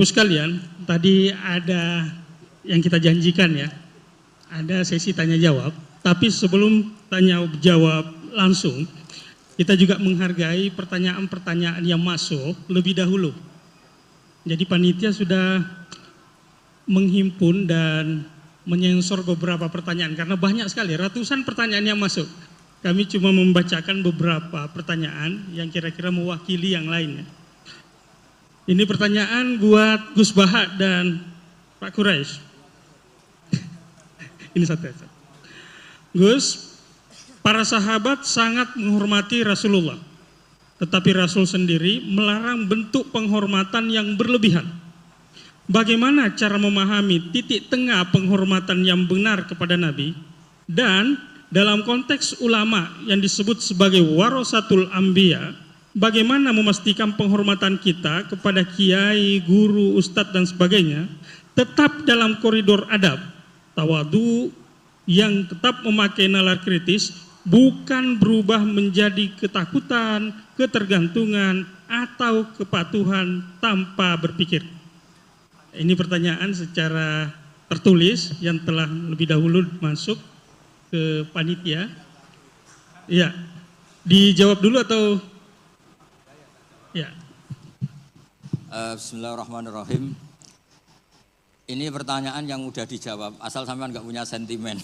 Ibu sekalian, tadi ada yang kita janjikan ya, ada sesi tanya jawab. Tapi sebelum tanya jawab langsung, kita juga menghargai pertanyaan-pertanyaan yang masuk lebih dahulu. Jadi panitia sudah menghimpun dan menyensor beberapa pertanyaan karena banyak sekali, ratusan pertanyaan yang masuk. Kami cuma membacakan beberapa pertanyaan yang kira-kira mewakili yang lainnya. Ini pertanyaan buat Gus Baha dan Pak Quraisy. Ini satu. Gus, para sahabat sangat menghormati Rasulullah, tetapi Rasul sendiri melarang bentuk penghormatan yang berlebihan. Bagaimana cara memahami titik tengah penghormatan yang benar kepada Nabi? Dan dalam konteks ulama yang disebut sebagai warasatul anbiya, bagaimana memastikan penghormatan kita kepada kiai, guru, ustadz dan sebagainya tetap dalam koridor adab, tawadu yang tetap memakai nalar kritis, bukan berubah menjadi ketakutan, ketergantungan, atau kepatuhan tanpa berpikir. Ini pertanyaan secara tertulis yang telah lebih dahulu masuk ke panitia. Ya, dijawab dulu atau? Ya. Bismillahirrahmanirrahim. Ini pertanyaan yang udah dijawab, asal sampean nggak punya sentimen.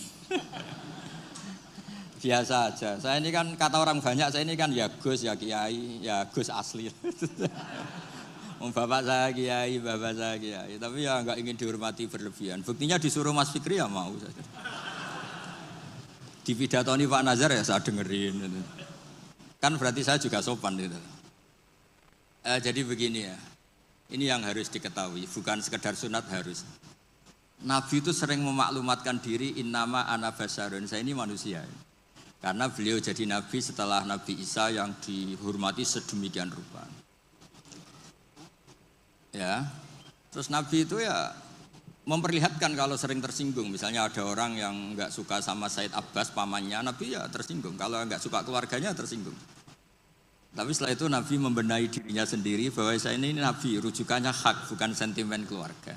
Biasa aja. Saya ini kan kata orang banyak, saya ini kan ya Gus, ya Kiai, ya Gus asli. Bapak saya Kiai, bapak saya Kiai. Tapi ya nggak ingin dihormati berlebihan. Buktinya disuruh Mas Fikri ya mau saja. Di pidatoni Pak Nazar ya saya dengerin. Kan berarti saya juga sopan gitu. Jadi begini ya. Ini yang harus diketahui, bukan sekedar sunat harus. Nabi itu sering memaklumatkan diri, innama ana basarun, saya ini manusia. Karena beliau jadi Nabi setelah Nabi Isa yang dihormati sedemikian rupa. Ya, terus Nabi itu ya memperlihatkan kalau sering tersinggung. Misalnya ada orang yang nggak suka sama Said Abbas, pamannya, Nabi ya tersinggung. Kalau nggak suka keluarganya tersinggung. Tapi setelah itu Nabi membenahi dirinya sendiri bahwa saya ini Nabi, rujukannya hak, bukan sentimen keluarga.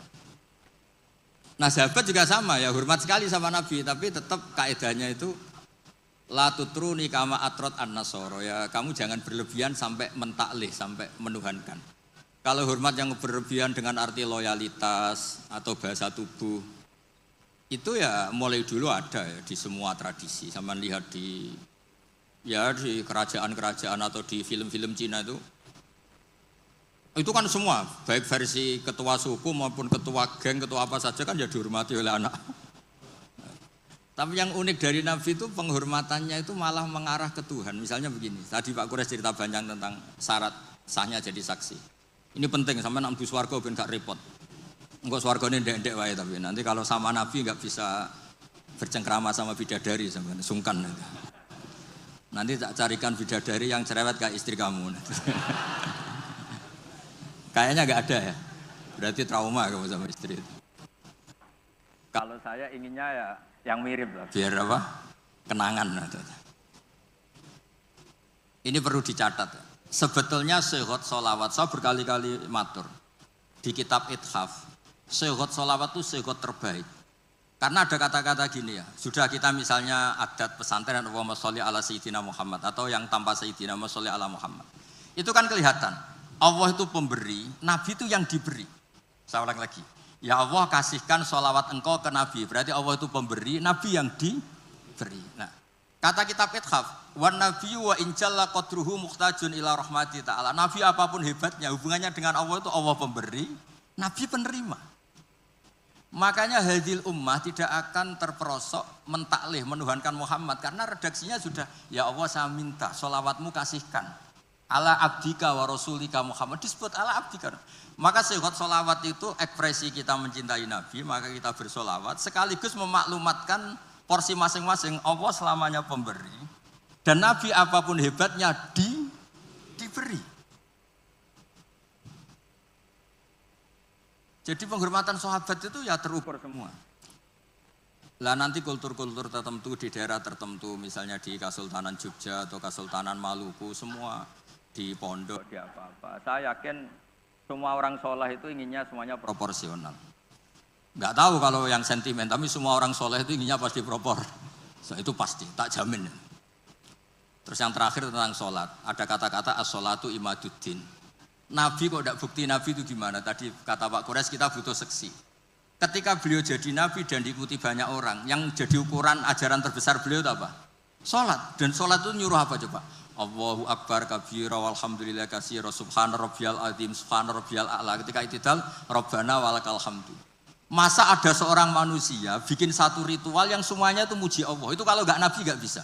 Nah sahabat juga sama ya, hormat sekali sama Nabi, tapi tetap kaedahnya itu la tutruni kama atrot an-nasoro, ya kamu jangan berlebihan sampai mentaklih, sampai menuhankan. Kalau hormat yang berlebihan dengan arti loyalitas atau bahasa tubuh, itu ya mulai dulu ada ya di semua tradisi. Sama lihat di kerajaan-kerajaan atau di film-film Cina itu kan semua, baik versi ketua suku maupun ketua geng, ketua apa saja kan ya dihormati oleh anak. Tapi yang unik dari Nabi itu penghormatannya itu malah mengarah ke Tuhan. Misalnya begini, tadi Pak Quraisy cerita banyak tentang syarat sahnya jadi saksi. Ini penting, sampai nak mlebu swarga ben gak repot. Engko swargane ndek-ndek wae, tapi nanti kalau sama Nabi nggak bisa bercengkrama sama bidadari, sampean sungkan. Nanti tak carikan bidadari yang cerewet kayak istri kamu. Kayaknya nggak ada ya. Berarti trauma kamu sama istri itu. Kalau saya inginnya ya yang mirip lah. Biar apa? Kenangan. Ini perlu dicatat. Sebetulnya sehot sholawat, saya berkali-kali matur di kitab Ithaf. Sehot sholawat itu sehot terbaik. Karena ada kata-kata gini ya, sudah kita misalnya adat pesantren Allahumma sholli ala sayyidina Muhammad atau yang tanpa sayyidina Muhammad sholli ala Muhammad. Itu kan kelihatan, Allah itu pemberi, Nabi itu yang diberi. Saya ulang lagi, ya Allah kasihkan sholawat engkau ke Nabi, berarti Allah itu pemberi, Nabi yang diberi. Nah, kata kitab Ithaf, wan nabiyyu wa injalla qadruhu muhtajun ila rahmati ta'ala. Nabi apapun hebatnya, hubungannya dengan Allah itu Allah pemberi, Nabi penerima. Makanya hadil ummah tidak akan terperosok mentaklih, menuhankan Muhammad. Karena redaksinya sudah, ya Allah saya minta sholawatmu kasihkan ala abdika wa rasulika Muhammad, disebut ala abdika. Maka sehot sholawat itu ekspresi kita mencintai Nabi, maka kita bersholawat sekaligus memaklumatkan porsi masing-masing. Allah selamanya pemberi dan Nabi apapun hebatnya diberi. Jadi penghormatan sahabat itu ya terukur semua. Lah nanti kultur-kultur tertentu di daerah tertentu, misalnya di Kesultanan Jogja atau Kesultanan Maluku, semua di pondok, di apa-apa. Saya yakin Semua orang soleh itu inginnya semuanya proporsional. Nggak tahu kalau yang sentimen, tapi semua orang soleh itu inginnya pasti propor. So, itu pasti, tak jamin. Terus yang terakhir tentang sholat. Ada kata-kata as-sholatu imaduddin. Nabi kok tidak bukti Nabi itu gimana? Tadi kata Pak Kures kita butuh seksi. Ketika beliau jadi Nabi dan diikuti banyak orang, yang jadi ukuran ajaran terbesar beliau itu apa? Sholat. Dan sholat itu nyuruh apa coba? Allahu Akbar kabira walhamdulillah katsira subhana rabbiyal azim subhana rabbiyal a'la. Ketika itidal Rabbana walakal hamdu. Masa ada seorang manusia bikin satu ritual yang semuanya itu muji Allah. Itu kalau nggak Nabi nggak bisa.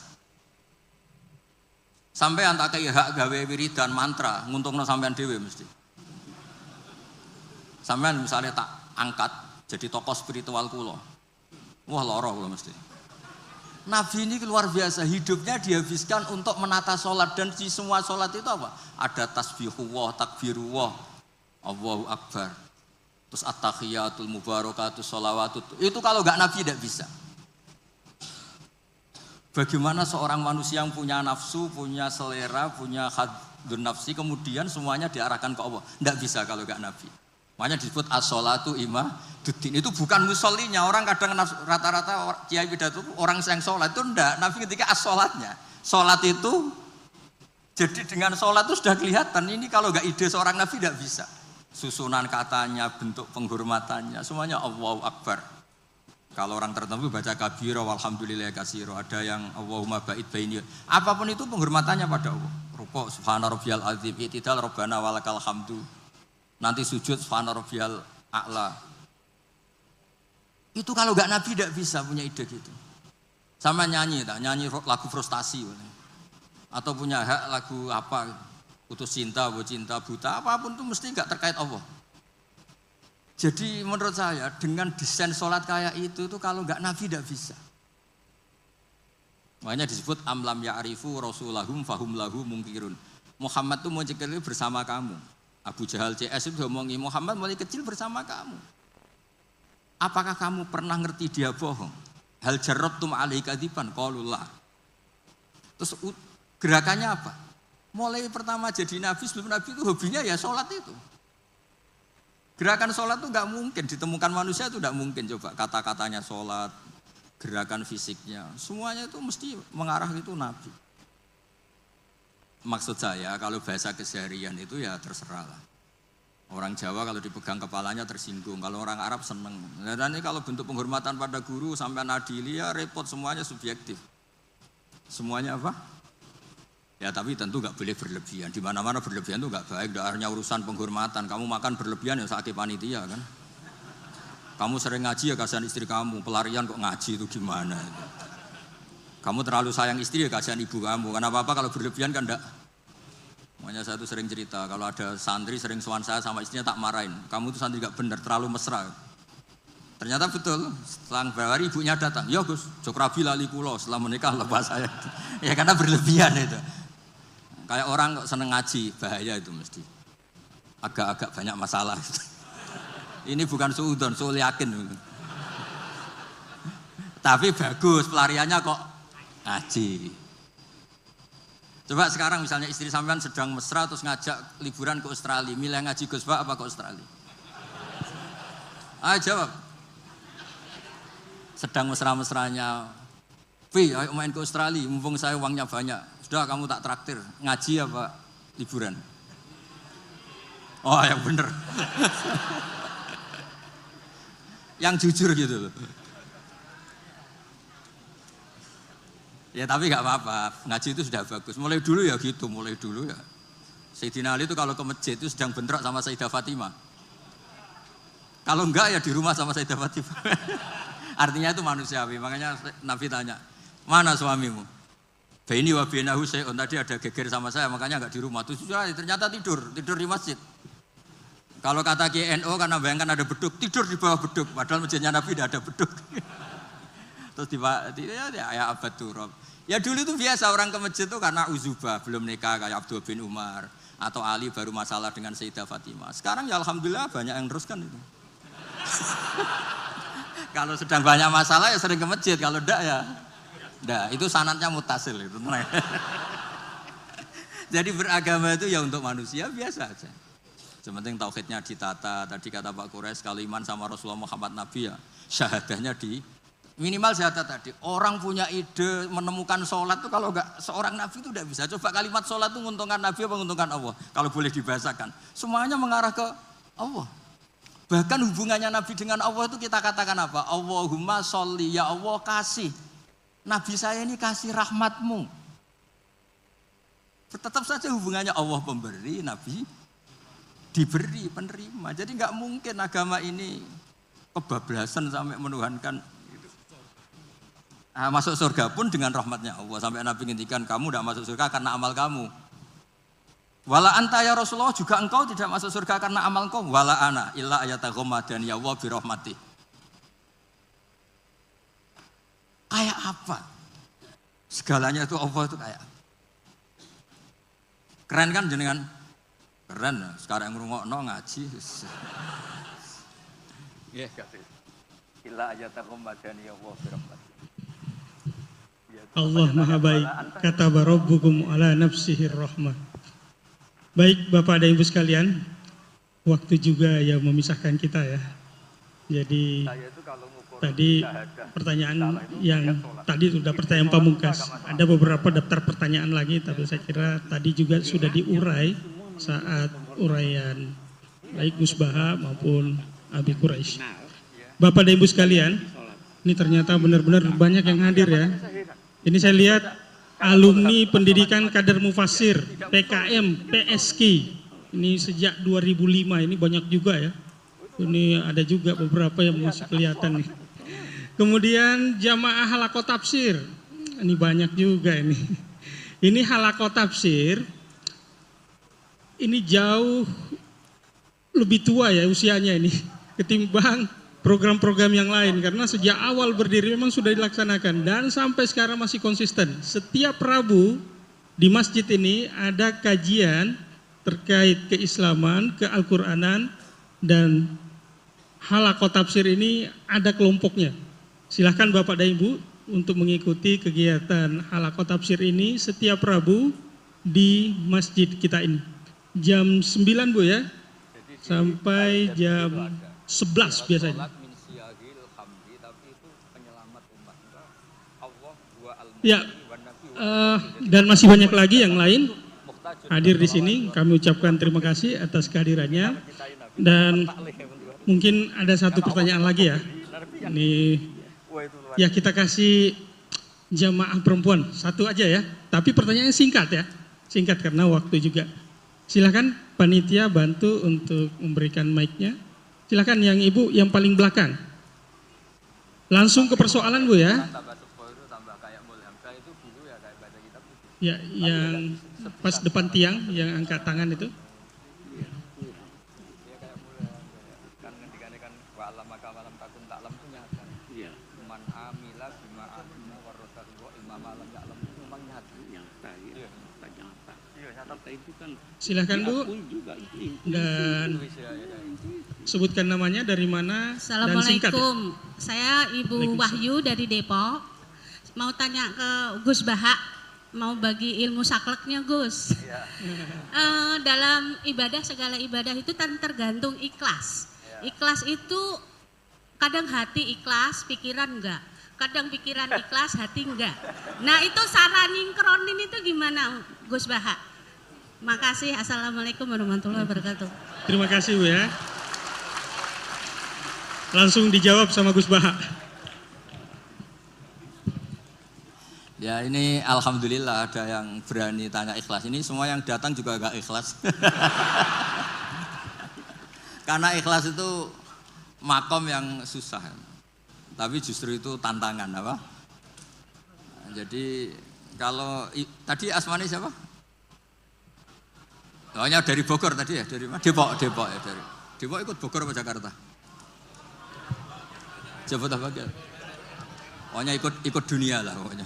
Sampai antak kayak hak gawe wiridan mantra nguntungno sampean dhewe mesti. Sampean misalnya tak angkat jadi tokoh spiritual kula. Wah loro kula mesti. Nabi ini luar biasa, hidupnya dihabiskan untuk menata sholat dan di semua sholat itu apa? Ada tasbihullah, takbirullah, Allahu Akbar. Terus at-tahiyatul mubarakatus sholawatut. Itu kalau enggak Nabi tidak bisa. Bagaimana seorang manusia yang punya nafsu, punya selera, punya haddun nafsi, kemudian semuanya diarahkan ke Allah. Tidak bisa kalau enggak Nabi. Makanya disebut as-sholatu imaduddin. Itu bukan musollinya. Orang kadang rata-rata kiai pidato orang yang sholat itu enggak. Nabi ketika as-sholatnya. Sholat itu, jadi dengan sholat itu sudah kelihatan. Ini kalau enggak ide seorang Nabi tidak bisa. Susunan katanya, bentuk penghormatannya, semuanya Allahu Akbar. Kalau orang tertentu baca kabira walhamdulillah katsira, ada yang Allahumma ba'id baini. Apapun itu penghormatannya pada Allah. Rukuk subhana rabbiyal azim, i'tidal rabbana walakal hamdu. Nanti sujud subhana rabbiyal a'la. Itu kalau enggak Nabi tidak bisa punya ide gitu. Sama nyanyi lagu frustasi atau punya hak lagu apa, putus cinta, cinta buta, apapun itu mesti enggak terkait Allah. Jadi menurut saya dengan desain sholat kayak itu kalau enggak Nabi tidak bisa. Makanya disebut amlam ya'rifu rasulahum fahum lahu mungkirun. Muhammad itu mau cekali bersama kamu. Abu Jahal CS itu ngomongi Muhammad mulai kecil bersama kamu. Apakah kamu pernah ngerti dia bohong? Hal jarabtum alaihi kadiban qaulullah. Terus gerakannya apa? Mulai pertama jadi nabi, sebelum nabi itu hobinya ya sholat itu. Gerakan sholat itu nggak mungkin ditemukan manusia, itu nggak mungkin. Coba kata-katanya sholat, gerakan fisiknya, semuanya itu mesti mengarah itu nabi. Maksud saya kalau bahasa keseharian itu ya terserah lah. Orang Jawa kalau dipegang kepalanya tersinggung, kalau orang Arab seneng. Dan ini kalau bentuk penghormatan pada guru sampai nadili ya repot, semuanya subjektif. Semuanya apa? Ya tapi tentu nggak boleh berlebihan. Di mana-mana berlebihan itu nggak baik. Hanya urusan penghormatan. Kamu makan berlebihan ya sakit panitia kan. Kamu sering ngaji ya kasihan istri kamu. Pelarian kok ngaji itu gimana? Kamu terlalu sayang istri ya kasihan ibu kamu. Karena apa-apa kalau berlebihan kan enggak. Makanya saya tuh sering cerita kalau ada santri sering sowan saya sama istrinya tak marahin. Kamu tuh santri enggak benar, terlalu mesra. Ternyata betul. Setelah beberapa hari ibunya datang. Ya Gus, jokrabi lali kulo setelah menikah lepas saya. Ya karena berlebihan itu. Kayak orang kok seneng ngaji, bahaya itu mesti. Agak-agak banyak masalah. Ini bukan suudon, soal yakin. Tapi bagus, pelariannya kok ngaji. Coba sekarang misalnya istri sampean sedang mesra terus ngajak liburan ke Australia, milih ngaji Gus Pak apa ke Australia? Ayo jawab. Sedang mesra-mesranya, Pi, ayo main ke Australia, mumpung saya uangnya banyak. Sudah kamu tak traktir, ngaji apa liburan? Oh yang bener. Yang jujur gitu loh. Ya tapi nggak apa-apa, ngaji itu sudah bagus. Mulai dulu ya gitu, mulai dulu ya. Sayyidina Ali itu kalau ke masjid itu sedang bentrok sama Sayyidah Fatimah. Kalau enggak ya di rumah sama Sayyidah Fatimah. Artinya itu manusiawi. Makanya Nabi tanya, mana suamimu? Baini wa bainahu syai'un, tadi ada geger sama saya, makanya enggak di rumah. Ternyata tidur di masjid. Kalau kata KNO karena bayangkan ada beduk, tidur di bawah beduk. Padahal masjidnya Nabi tidak ada beduk. Terus ya abad turab. Ya dulu itu biasa orang ke masjid itu karena uzubah, belum nikah kayak Abdul bin Umar. Atau Ali baru masalah dengan Sayyidah Fatimah. Sekarang ya alhamdulillah banyak yang teruskan itu. Kalau sedang banyak masalah ya sering ke masjid, kalau enggak ya enggak. Itu sanadnya mutasil itu. Jadi beragama itu ya untuk manusia biasa aja. Sementing tauhidnya ditata. Tadi kata Pak Quraisy, kalau iman sama Rasulullah Muhammad Nabi ya syahadahnya di minimal syahadat tadi. Orang punya ide menemukan sholat itu kalau enggak seorang Nabi itu tidak bisa. Coba kalimat sholat itu menguntungkan Nabi apa menguntungkan Allah? Kalau boleh dibahasakan. Semuanya mengarah ke Allah. Bahkan hubungannya Nabi dengan Allah itu kita katakan apa? Allahumma sholli, ya Allah kasih. Nabi saya ini kasih rahmatmu. Tetap saja hubungannya Allah pemberi, Nabi diberi, penerima. Jadi nggak mungkin agama ini kebablasan sampai menuhankan. Nah, masuk surga pun dengan rahmatnya Allah. Sampai Nabi ngintikan kamu tidak masuk surga karena amal kamu. Wala anta ya Rasulullah, juga engkau tidak masuk surga karena amal engkau. Wala ana illa ayataghammadan ya Allah bi rahmati. Kayak apa? Segalanya itu Allah itu kayak keren kan jenengan? Keren. Sekarang ngrungokno ngaji. Nggih, kasih. Illa ayataghammadan ya Allah bi rahmati. Allah Maha Baik, kata Rabbukum ala nafsihir rahmah. Baik Bapak dan Ibu sekalian, waktu juga yang memisahkan kita ya. Jadi tadi pertanyaan yang tadi sudah pertanyaan pamungkas. Ada beberapa daftar pertanyaan lagi, tapi saya kira tadi juga sudah diurai saat uraian baik Gus Baha maupun Abi Quraisy. Bapak dan Ibu sekalian, ini ternyata benar-benar banyak yang hadir ya. Ini saya lihat alumni pendidikan kader Mufassir, PKM, PSK. Ini sejak 2005, ini banyak juga ya. Ini ada juga beberapa yang masih kelihatan nih. Kemudian jamaah halaqah tafsir. Ini banyak juga ini. Ini halaqah tafsir. Ini jauh lebih tua ya usianya ini ketimbang program-program yang lain, karena sejak awal berdiri memang sudah dilaksanakan dan sampai sekarang masih konsisten. Setiap Rabu di masjid ini ada kajian terkait keislaman, keal-Quranan, dan halaqah tafsir ini ada kelompoknya. Silahkan Bapak dan Ibu untuk mengikuti kegiatan halaqah tafsir ini setiap Rabu di masjid kita ini. Jam 9 Bu ya, sampai jam 11 biasanya. Ya, dan masih banyak lagi yang lain hadir di sini. Kami ucapkan terima kasih atas kehadirannya. Dan mungkin ada satu pertanyaan lagi ya. Ini ya kita kasih jamaah perempuan satu aja ya. Tapi pertanyaannya singkat ya, singkat karena waktu juga. Silakan panitia bantu untuk memberikan mic-nya. Silakan yang ibu yang paling belakang. Langsung ke persoalan Bu ya. Ya, yang pas depan tiang yang angkat tangan itu. Silakan Bu. Dan sebutkan namanya, dari mana, dan singkat. Assalamualaikum, saya Ibu Wahyu dari Depok. Mau tanya ke Gus Baha, mau bagi ilmu sakleknya Gus. Dalam ibadah, segala ibadah itu kan tergantung ikhlas. Ikhlas itu kadang hati ikhlas, pikiran enggak. Kadang pikiran ikhlas, hati enggak. Nah itu cara nyingkronin itu gimana Gus Baha? Makasih, assalamualaikum warahmatullahi wabarakatuh. Terima kasih Bu ya. Langsung dijawab sama Gus Baha. Ya ini alhamdulillah ada yang berani tanya ikhlas. Ini semua yang datang juga agak ikhlas. Karena ikhlas itu makom yang susah. Tapi justru itu tantangan apa? Jadi kalau tadi asmani siapa? Soalnya dari Bogor tadi ya, dari mana? Depok ya dari. Depok ikut Bogor apa Jakarta? Jakarta bagian. Pokoknya ikut dunia lah pokoknya.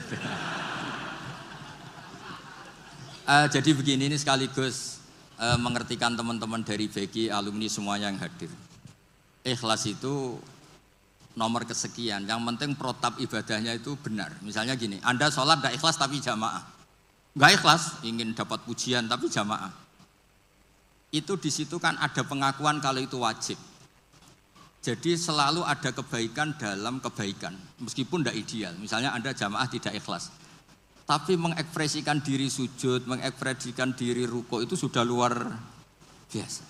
Jadi begini, ini sekaligus mengertikan teman-teman dari BG, alumni semuanya yang hadir. Ikhlas itu nomor kesekian. Yang penting protap ibadahnya itu benar. Misalnya gini, Anda sholat tidak ikhlas tapi jamaah. Enggak ikhlas, ingin dapat pujian tapi jamaah. itu di situ kan ada pengakuan kalau itu wajib. Jadi selalu ada kebaikan dalam kebaikan, meskipun tidak ideal. Misalnya Anda jamaah tidak ikhlas, tapi mengekspresikan diri sujud, mengekspresikan diri ruko itu sudah luar biasa.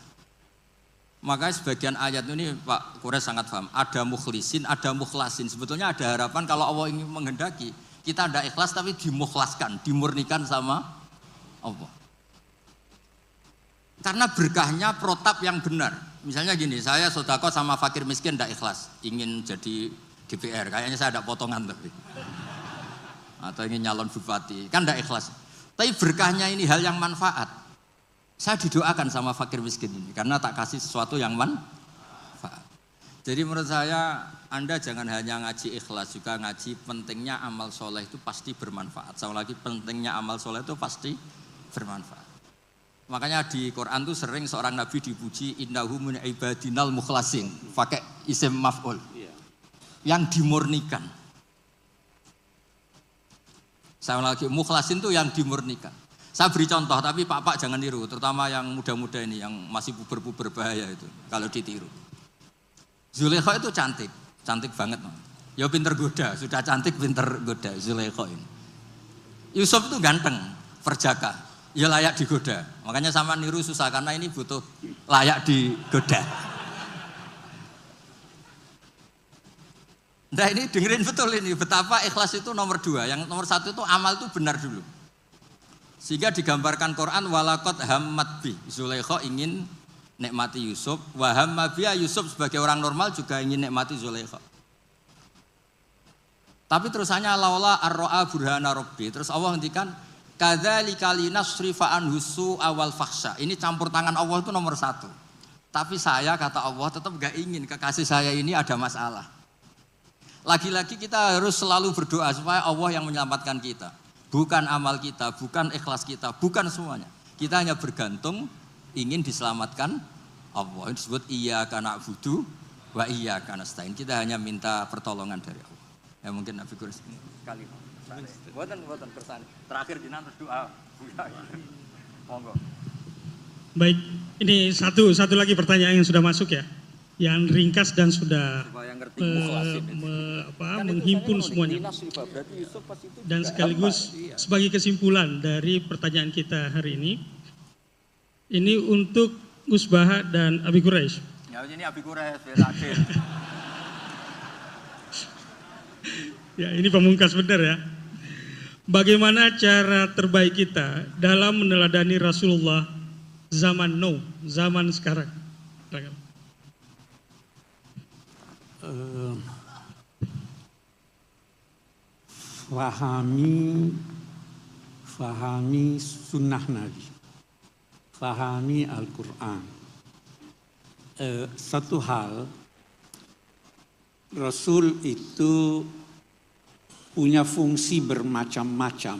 Makanya sebagian ayat ini Pak Kures sangat paham, ada mukhlisin, ada mukhlasin. Sebetulnya ada harapan kalau Allah ingin menghendaki, kita tidak ikhlas tapi dimukhlaskan, dimurnikan sama Allah. Karena berkahnya protap yang benar. Misalnya gini, saya sodako sama fakir miskin tidak ikhlas, ingin jadi DPR, kayaknya saya ada potongan tapi. Atau ingin nyalon bupati, kan tidak ikhlas. Tapi berkahnya ini hal yang manfaat. Saya didoakan sama fakir miskin ini, karena tak kasih sesuatu yang manfaat. Jadi menurut saya, Anda jangan hanya ngaji ikhlas, juga ngaji pentingnya amal soleh itu pasti bermanfaat. Sama lagi pentingnya amal soleh itu pasti bermanfaat. Makanya di Quran tuh sering seorang nabi dipuji innahu min ibadinal mukhlasin, pakai isim maf'ul. Yang dimurnikan. Sama lagi mukhlasin tuh yang dimurnikan. Saya beri contoh tapi Pak jangan tiru, terutama yang muda-muda ini yang masih puber-puber bahaya itu kalau ditiru. Zulaikha itu cantik, cantik banget. Ya pinter goda, sudah cantik pinter goda Zulaikha ini. Yusuf itu ganteng, perjaka. Ya layak digoda, makanya sama niru susah karena ini butuh layak digoda. Nah ini dengerin betul ini, betapa ikhlas itu nomor 2, yang nomor 1 itu amal itu benar dulu. Sehingga digambarkan Quran walaqad hammat bi, Zulaikha ingin nikmati Yusuf, wa hamma biha, Yusuf sebagai orang normal juga ingin nikmati Zulaikha. Tapi terusannya laula ar-ra'a burhana rabbi, terus Allah ngendikan kadzalika linasrifa anhu awal fakhsha. Ini campur tangan Allah itu nomor 1. Tapi saya kata Allah tetap gak ingin kekasih saya ini ada masalah. Lagi-lagi kita harus selalu berdoa supaya Allah yang menyelamatkan kita. Bukan amal kita, bukan ikhlas kita, bukan semuanya. Kita hanya bergantung ingin diselamatkan Allah. Ini disebut iyyaka na'budu wa iyyaka nasta'in. Kita hanya minta pertolongan dari Allah. Ya mungkin Nabi Kures kali. Buatan kersane. Terakhir jenengan doa. Monggo. Baik, ini satu lagi pertanyaan yang sudah masuk ya, yang ringkas dan sudah menghimpun semuanya. Dan sekaligus sebagai kesimpulan dari pertanyaan kita hari ini untuk Gus Baha dan Abi Quraisy. Ya ini Abi Quraisy Ya ini pamungkas benar ya. Bagaimana cara terbaik kita dalam meneladani Rasulullah zaman now, zaman sekarang? Fahami sunnah Nabi, fahami Al-Quran. Satu hal, Rasul itu punya fungsi bermacam-macam.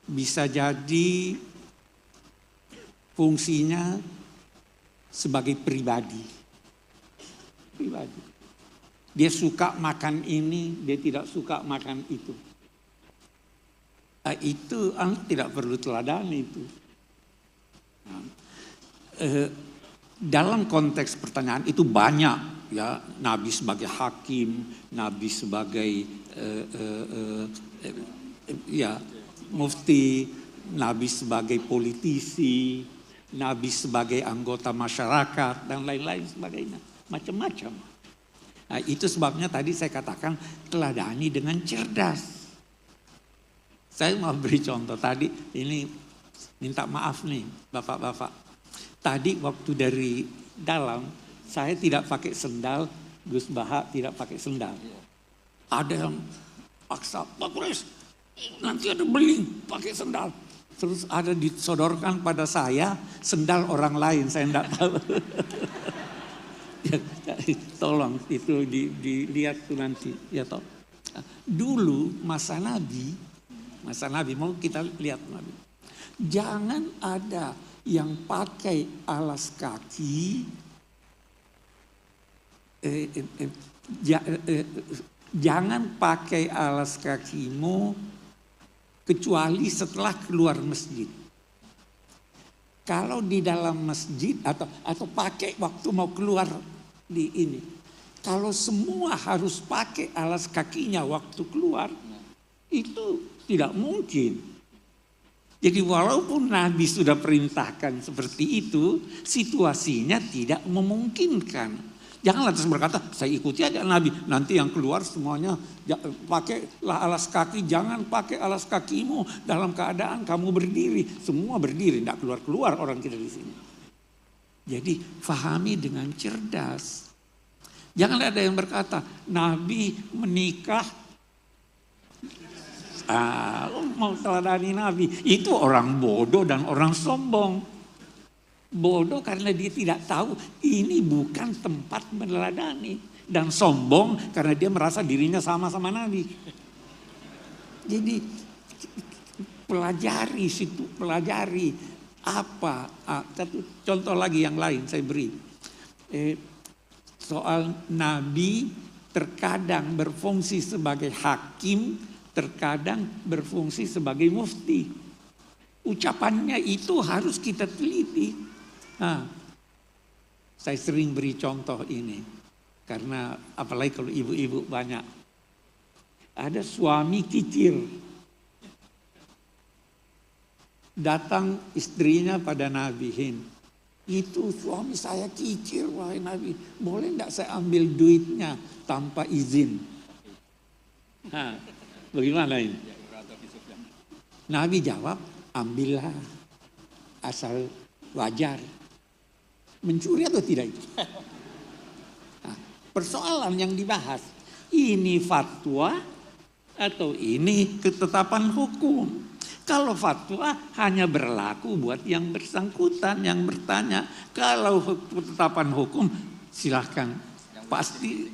Bisa jadi fungsinya sebagai pribadi. Dia suka makan ini, dia tidak suka makan itu. Itu tidak perlu teladani itu. Dalam konteks pertanyaan itu banyak. Ya, Nabi sebagai hakim, Nabi sebagai mufti, Nabi sebagai politisi, Nabi sebagai anggota masyarakat dan lain-lain sebagainya, macam-macam. Nah, itu sebabnya tadi saya katakan teladani dengan cerdas. Saya mau beri contoh tadi, ini minta maaf nih bapak-bapak. Tadi waktu dari dalam saya tidak pakai sendal, Gus Baha tidak pakai sendal. Ada yang paksa, Pak Kures, nanti ada beling pakai sendal. Terus ada disodorkan pada saya sendal orang lain, saya tidak tahu. Ya, tolong itu dilihat tuh nanti. Ya toh. Dulu masa Nabi mau kita lihat Nabi. Jangan ada yang pakai alas kaki. Jangan pakai alas kakimu kecuali setelah keluar masjid. Kalau di dalam masjid atau pakai waktu mau keluar di ini. Kalau semua harus pakai alas kakinya waktu keluar, itu tidak mungkin. Jadi walaupun Nabi sudah perintahkan seperti itu, situasinya tidak memungkinkan. Jangan lantas berkata, saya ikuti aja Nabi, nanti yang keluar semuanya pakailah alas kaki, jangan pakai alas kakimu dalam keadaan kamu berdiri. Semua berdiri, tidak keluar-keluar orang kita di sini. Jadi fahami dengan cerdas. Jangan ada yang berkata, Nabi menikah, mau teladani Nabi. Itu orang bodoh dan orang sombong. Bodoh karena dia tidak tahu ini bukan tempat meneladani. Dan sombong karena dia merasa dirinya sama-sama Nabi. Jadi pelajari situ, pelajari apa. Satu contoh lagi yang lain saya beri. Soal Nabi terkadang berfungsi sebagai hakim, terkadang berfungsi sebagai mufti. Ucapannya itu harus kita teliti. Saya sering beri contoh ini. Karena apalagi kalau ibu-ibu banyak. Ada suami kikir. Datang istrinya pada Nabi Hind. Itu suami saya kikir, wahai Nabi. Boleh enggak saya ambil duitnya tanpa izin? Bagaimana ini? Nabi jawab, ambillah. Asal wajar. Mencuri atau tidak itu? Persoalan yang dibahas. Ini fatwa atau ini ketetapan hukum? Kalau fatwa hanya berlaku buat yang bersangkutan, yang bertanya. Kalau ketetapan hukum silahkan. Pasti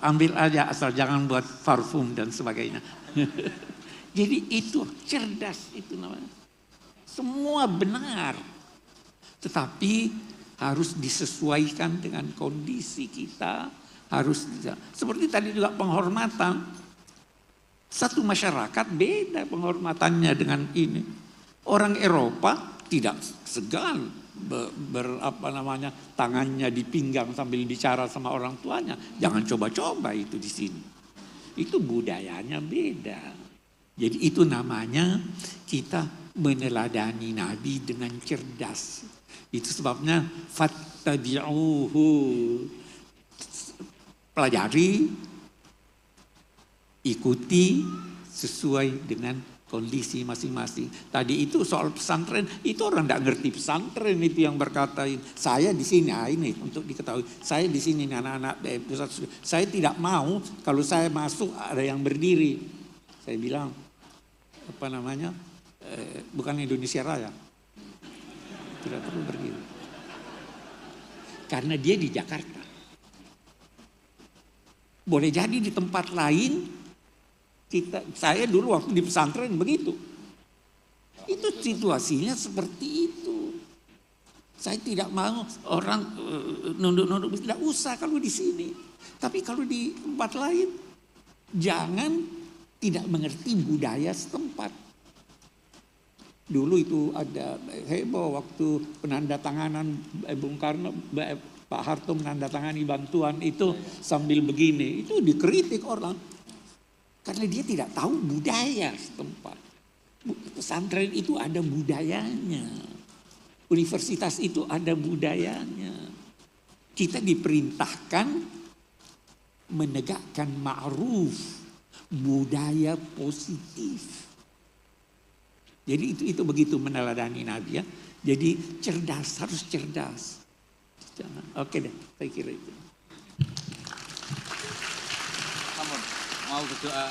ambil aja asal jangan buat parfum dan sebagainya. Jadi itu cerdas itu namanya. Semua benar. Tetapi harus disesuaikan dengan kondisi kita. Harus seperti tadi juga penghormatan. Satu masyarakat beda penghormatannya dengan ini. Orang Eropa tidak segan tangannya di pinggang sambil bicara sama orang tuanya. Jangan coba-coba itu di sini. Itu budayanya beda. Jadi itu namanya kita meneladani Nabi dengan cerdas. Itu sebabnya fattabi'uhu. Pelajari, ikuti sesuai dengan kondisi masing-masing. Tadi itu soal pesantren, itu orang tidak ngerti pesantren itu yang berkata, saya di sini, ini untuk diketahui, saya di sini anak-anak pusat, saya tidak mau kalau saya masuk ada yang berdiri. Saya bilang, bukan Indonesia Raya. Tidak perlu berdiri. Karena dia di Jakarta. Boleh jadi di tempat lain, saya dulu waktu di pesantren begitu. Itu situasinya seperti itu. Saya tidak mau orang nunduk-nunduk, tidak usah kalau di sini. Tapi kalau di tempat lain, jangan tidak mengerti budaya setempat. Dulu itu ada heboh waktu penandatanganan Bung Karno, Pak Harto menandatangani bantuan itu sambil begini. Itu dikritik orang. Karena dia tidak tahu budaya setempat. Pesantren itu ada budayanya. Universitas itu ada budayanya. Kita diperintahkan menegakkan ma'ruf, budaya positif. Jadi itu begitu meneladani Nabi ya. Jadi cerdas, harus cerdas. Oke deh, saya kira itu. Mau berdoa.